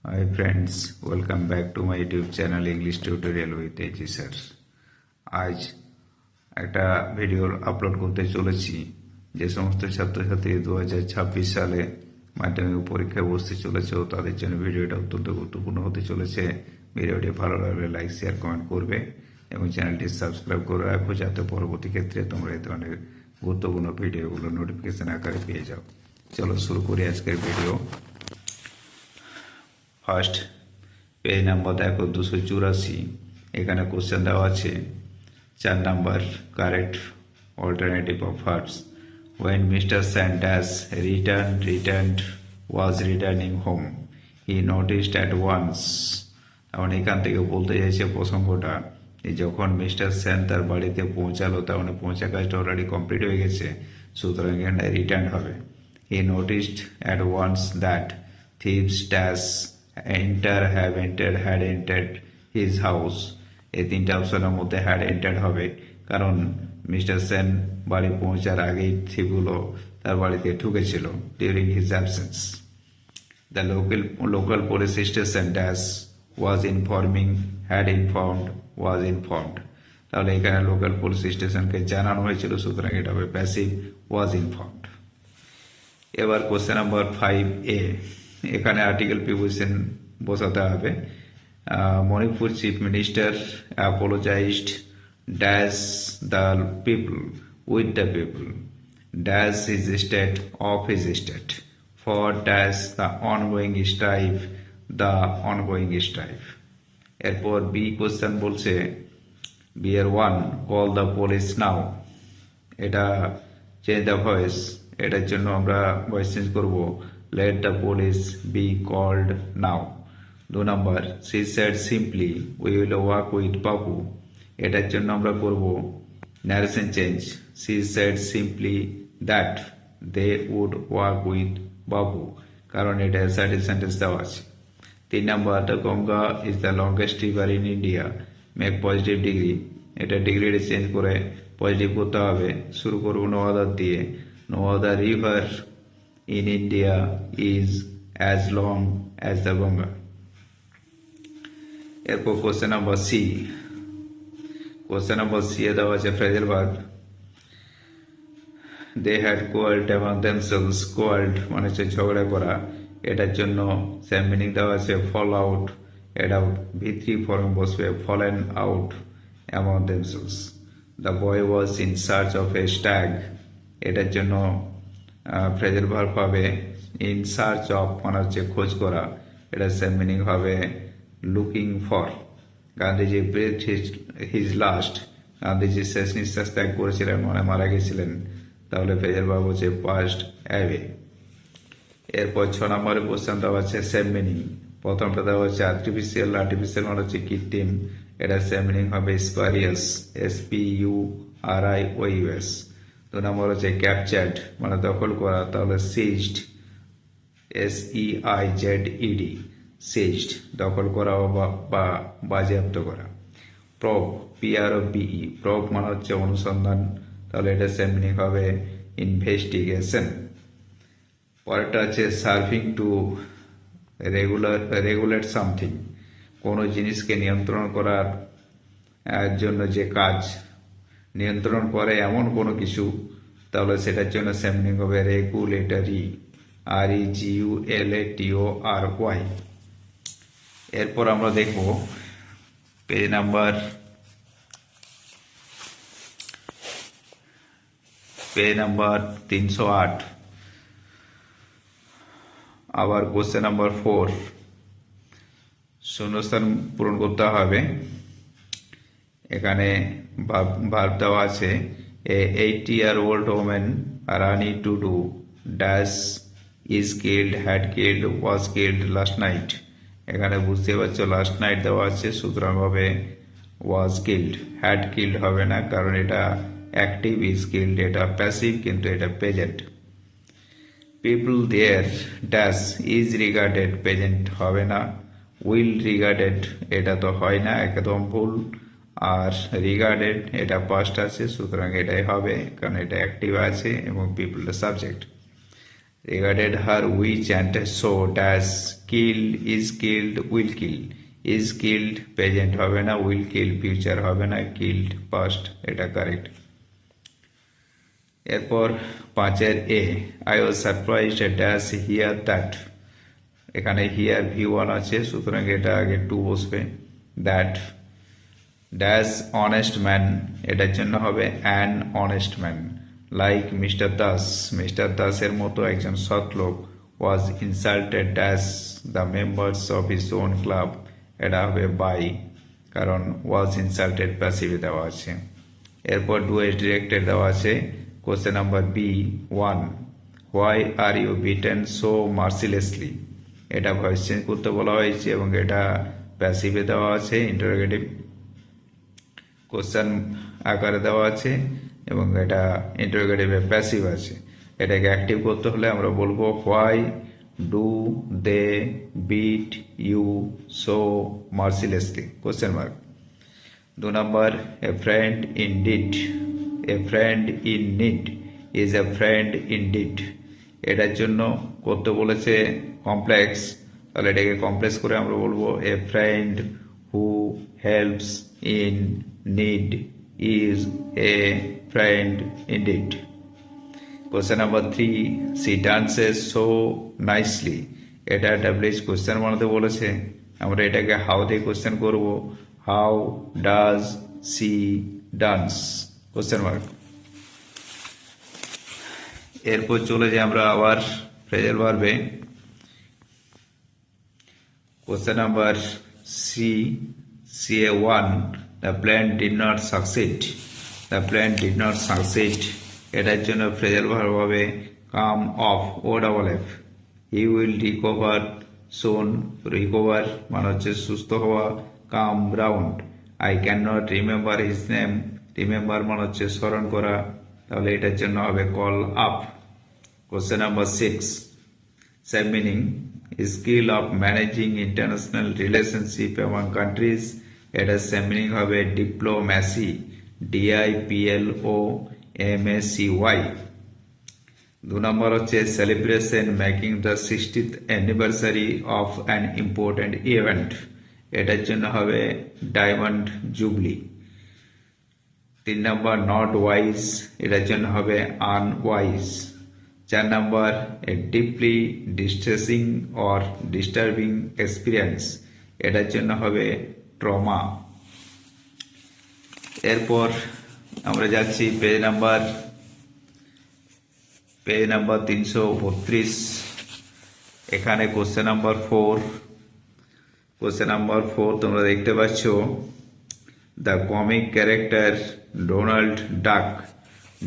Hi friends, welcome back to my YouTube channel English Tutorial with AG Sir. আজ একটা video upload করতে চলেছি যে সমস্ত ছাত্রছাত্রী 2026 সালে মাধ্যমিক পরীক্ষায় বসতে চলেছে ও তাদের জন্য ভিডিওটা অত্যন্ত গুরুত্বপূর্ণ হতে চলেছে। ভিডিওটি ভালো লাগলে লাইক শেয়ার কমেন্ট করবে এবং চ্যানেলটি সাবস্ক্রাইব করে রাখো যাতে পরবর্তী ক্ষেত্রে তোমরা এই ধরনের গুরুত্বপূর্ণ ভিডিওগুলো নোটিফিকেশন আকারে পেয়ে যাও। চলো শুরু করি আজকের ভিডিও। ফার্স্ট পেজ নাম্বার দেখো 284। এখানে কোশ্চেন দেওয়া আছে 4 number correct alternative of verbs। when Mr. Sanders returned was returning home he noticed at once। এখন এখান থেকে বলতে চাইছে প্রসঙ্গটা যখন মিস্টার সেন তার বাড়িতে পৌঁছালো তার মানে পৌঁছা কাজটা অলরেডি কমপ্লিট হয়ে গেছে, সুতরাং এখানে রিটার্ন হবে। he noticed at once that thieves had entered his house। এই তিনটা অপশনের মধ্যে হ্যাড এন্টার্ড হবে, কারণ মিস্টার সেন বাড়ি পৌঁছার আগেই থিপগুলো তার বাড়িতে ঢুকেছিল during his absence. The local police station had informed। তাহলে এখানে লোকাল পুলিশ স্টেশনকে জানানো হয়েছিল, সুতরাং এটা হবে প্যাসিভ ওয়াজ ইনফর্মড। এবার কোশ্চেন নাম্বার 5A। এখানে আর্টিকেল প্রিপোজিশন বসাতে হবে। Manipur chief minister apologised dash the people with the people dash his state of his state for dash the ongoing strive. এরপর বি কোশ্চেন বলছে বিয়ার 1 কল দ্য পুলিশ নাও। এটা change the voice, এটার জন্য আমরা voice change করব let the police be called now। 2 number she said simply we will work with বাবু। এটার জন্য আমরা করব narration change she said simply that they would work with বাবু, কারণ এটা assertive sentence দেওয়া আছে। 3 number the Ganga is the longest river in India make positive degree। এটা ডিগ্রিটা চেঞ্জ করে পজিটিভ করতে হবে। শুরু করব no other দিয়ে no other river in India is as long as the Ganga। এরপর question number C. Question number C এ দেওয়া আছে phrasal verb they had quarreled among themselves। quarreled মানে হচ্ছে ঝগড়া করা, এটার জন্য সেম মিনিং দেওয়া আছে ফল আউট। এটা V3 ফর্মে বসবে fallen out among themselves। the boy was in search of a stag। এটার জন্য ফ্রেজাল ভার্ব হবে ইন সার্চ অফ মানে হচ্ছে খোঁজ করা, এটা সেম মিনিং হবে looking for. Gandhiji breathed his last. Gandhiji শেষ নিঃশ্বাস ত্যাগ করেছিলেন মানে মারা গেছিলেন, তাহলে ফ্রেজাল ভার্ব হচ্ছে পাস্ট অ্যাওয়ে। এরপর 6 নম্বরে কোশ্চেন দেওয়া আছে সেম মিনিং। প্রথমটা দেওয়া হচ্ছে আর্টিফিশিয়াল মানে হচ্ছে কৃত্রিম, এটা সেম মিনিং হবে স্পারিয়াস SPURIOUS। 2 নম্বর হচ্ছে ক্যাপচার্ড মানে দখল করা, তাহলে সিজড SEIZED সিজড দখল করা বা বাজেয়াপ্ত করা। প্রব PROBE প্রব মানে হচ্ছে অনুসন্ধান, তাহলে এটা সেম মিনিং হবে ইনভেস্টিগেশন। পরেরটা আছে সার্ভিং টু রেগুলেট সামথিং কোনো জিনিসকে নিয়ন্ত্রণ করার জন্য যে কাজ নিয়ন্ত্রণ করে এমন কোনো কিছু, তাহলে সেটার জন্য সেম মিনিং হবে রেগুলেটরি REGULATORY। এরপর আমরা দেখব পেজ নাম্বার 308। আবার কোশ্চেন নাম্বার 4 শূন্যস্থান পূরণ করতে হবে। এখানে ভার্ব দেওয়া আছে a 80-year-old woman Rani to do dash is killed had killed was killed last night। এখানে বুঝতে পারছো লাস্ট নাইট দেওয়া আছে, সুতরাং হবে was killed। had killed হবে না, কারণ এটা অ্যাক্টিভ, is killed এটা প্যাসিভ কিন্তু এটা present. people there dash is regarded present হবে না, will regarded এটা তো হয় না, একদম ভুল। আর রিগার্ডেড এটা পাস্ট আছে, সুতরাং এটাই হবে কারণ এটা অ্যাক্টিভ আছে এবং পিপলটা subject. regarded her which and so dash kill, is killed, will kill. Is killed present হবে না, উইল কিল ফিউচার হবে না, কিল্ড পাস্ট, এটা কারেক্ট। এরপর 5-এর a, I was surprised dash here that. এখানে হিয়ার V1 আছে, সুতরাং এটা আগে টু বসবে। দ্যাট ড্যাশ অনেস্ট ম্যান, এটার জন্য হবে an honest man. Like mister Das, mister দাসের মতো একজন সৎ লোক। Was insulted dash the members of his own club, এটা হবে বাই, কারণ ওয়াজ ইনসাল্টেড প্যাসিভে দেওয়া আছে। এরপর ডু এস ডিরেক্টেড দেওয়া আছে। Question number B1, why are you beaten so mercilessly, এটা ভয়েস চেঞ্জ করতে বলা হয়েছে এবং এটা প্যাসিভে দেওয়া আছে, ইন্টারোগেটিভ কোশ্চেন আকারে দেওয়া আছে এবং এটা ইন্টারোগেটিভে প্যাসিভ আছে। এটাকে অ্যাক্টিভ করতে হলে আমরা বলবো why do they beat you so mercilessly, question mark. 2 নম্বর, a friend in deed, a friend in need is a friend in deed, এটার জন্য করতে বলেছে কমপ্লেক্স, তাহলে এটাকে কমপ্লেক্স করে আমরা বলবো a friend who helps in need is a friend in deed. Question number 3, she dances so nicely, এটা ডাব্লিউএইচ কোশ্চেন বানাতে বলেছে, আমরা এটাকে হাউ দিয়ে কোশ্চেন করব, how does she dance, question mark. এরপর চলে যাই আমরা আবার ফ্রেজাল ভার্বে। Question number CA1, the plan did not succeed, the plan did not succeed, এটার জন্য ফ্রেজাল ভার্ব হবে come off, O double F. He will recover soon, recover মানে হচ্ছে সুস্থ হওয়া, come round. I can not remember his name, remember মানে হচ্ছে স্মরণ করা, তাহলে এটার জন্য হবে call up. Question number 6, same meaning, skill of managing international relationship among countries, এটা সেম মিনিং হবে ডিপ্লোম্যাসি, DIPLOMACY। 2 নম্বর হচ্ছে celebration making the 60th anniversary of an important event, এটার জন্য হবে ডায়মন্ড জুবলি। 3 নম্বর নট ওয়াইজ, এটার জন্য হবে unwise. 4 number a deeply distressing or disturbing experience, এটার জন্য হবে ট্রমা। এরপর আমরা যাচ্ছি পেজ নাম্বার 332। এখানে কোশ্চেন নাম্বার 4, কোশ্চেন নাম্বার 4 তোমরা দেখতে পাচ্ছ, দ্য কমিক ক্যারেক্টার ডোনাল্ড ডাক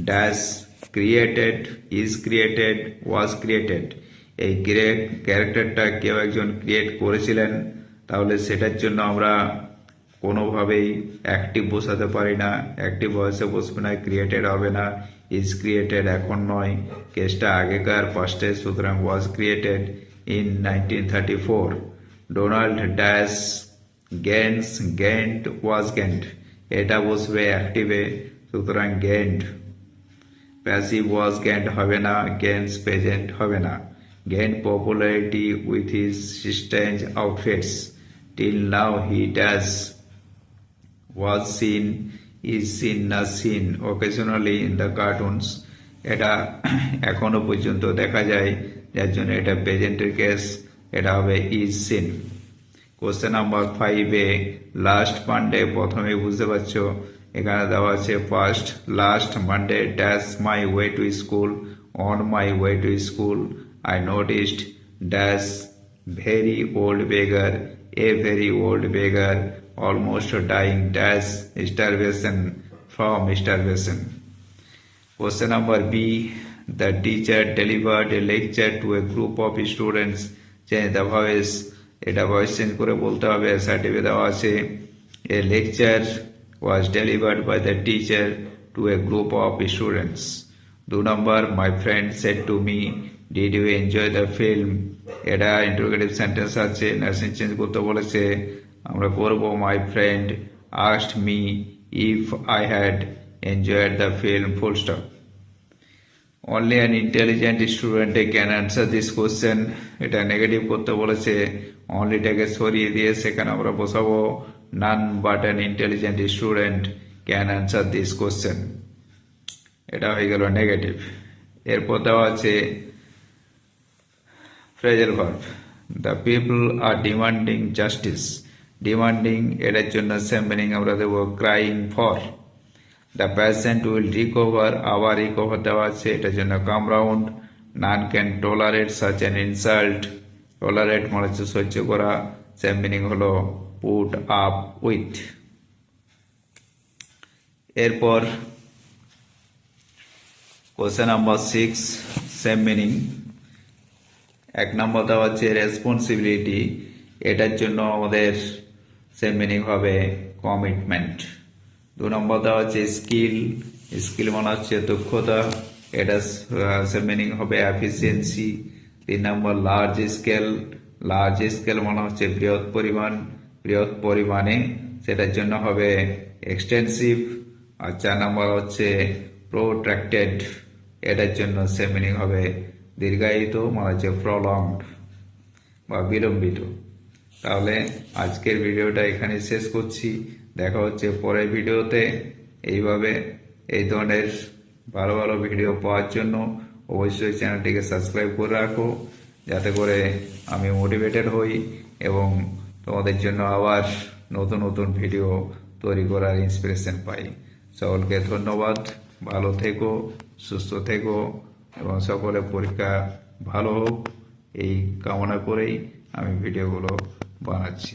dash created, is created, was created, এই ক্যারেক্টারটা কেউ একজন ক্রিয়েট করেছিলেন, তাহলে সেটার জন্য আমরা কোনোভাবেই অ্যাক্টিভ বসাতে পারি না, অ্যাক্টিভ ভয়েসে বসবে না, ক্রিয়েটেড হবে না, ইজ ক্রিয়েটেড এখন নয়, কেসটা আগেকার পাস্টে, সুতরাং was created in 1934। Donald dash gains, gained, was gained, এটা বসবে অ্যাক্টিভে, সুতরাং গেন্ট। প্যাসিভ ওয়াজ গেন্ট হবে না, গেন্স প্রেজেন্ট হবে না। Gained popularity with his strange outfits, till now he dash was seen, is seen না seen occasionally in the cartoons, এটা এখনো পর্যন্ত দেখা যায়, যার জন্য এটা প্রেজেন্টের কেস, এটা হবে ইজ সিন। কোশ্চেন নাম্বার 5-এ লাস্ট মানডে, প্রথমে বুঝতে পারছো এখানে দেওয়া আছে first last Monday dash my way to school, on my way to school I noticed dash very old beggar, a very old beggar almost dying dash starvation, from starvation. Question number B, the teacher delivered a lecture to a group of students, change the voice, এটা voice change করে বলতে হবে, অ্যাসার্টিভে দেওয়া আছে, a lecture was delivered by the teacher to a group of students. 2 number, my friend said to me, did you enjoy the film, এটা interrogative sentence আছে, narration change করতে বলেছে, আমরা করব my friend asked me if I had enjoyed the film, full stop. Only an intelligent student can answer this question, এটা negative করতে বলেছে। অনলিটাকে সরিয়ে দিয়ে সেখানে আমরা বসাবো none but an intelligent student can answer this question, এটা হয়ে গেল নেগেটিভ। এরপর দেওয়া আছে phrasal verb, the people are demanding justice. Demanding এটার জন্য সেম মিনিং আমরা দেবো crying for. The patient will recover, আবার রিকভার দেওয়া আছে, এটার জন্য come round. None can tolerate such an insult, tolerate মানে হচ্ছে সহ্য করা, সেম মিনিং হলো পুট আপ উইথ। এরপর কোশ্চেন নাম্বার 6, সেম মিনিং। 1 নম্বর দেওয়া হচ্ছে রেসপন্সিবিলিটি, এটার জন্য আমাদের সেম মিনিং হবে কমিটমেন্ট। 2 নম্বর দেওয়া হচ্ছে স্কিল, স্কিল মানে হচ্ছে দক্ষতা, এটা সেম মিনিং হবে এফিসিয়েন্সি। 3 নম্বর লার্জ স্কেল, লার্জ স্কেল মানে হচ্ছে বৃহৎ পরিমাণ, বৃহৎ পরিমাণে, সেটার জন্য হবে এক্সটেন্সিভ। আর 4 নম্বর হচ্ছে প্রোট্রাক্টেড, এটার জন্য সেম মিনিং হবে দীর্ঘায়িত মানে হচ্ছে প্রলংড বা বিলম্বিত। তাহলে আজকের ভিডিওটা এখানে শেষ করছি, দেখা হচ্ছে পরের ভিডিওতে। এইভাবে এই ধরনের ভালো ভালো ভিডিও পাওয়ার জন্য অবশ্যই চ্যানেলটিকে সাবস্ক্রাইব করে রাখো, যাতে করে আমি মোটিভেটেড হই এবং তোমাদের জন্য আবার নতুন নতুন ভিডিও তৈরি করার ইন্সপিরেশন পাই। সকলকে ধন্যবাদ, ভালো থেকো, সুস্থ থেকো এবং সকলের পরীক্ষা ভালো হোক এই কামনা করেই আমি ভিডিওগুলো বানাচ্ছি।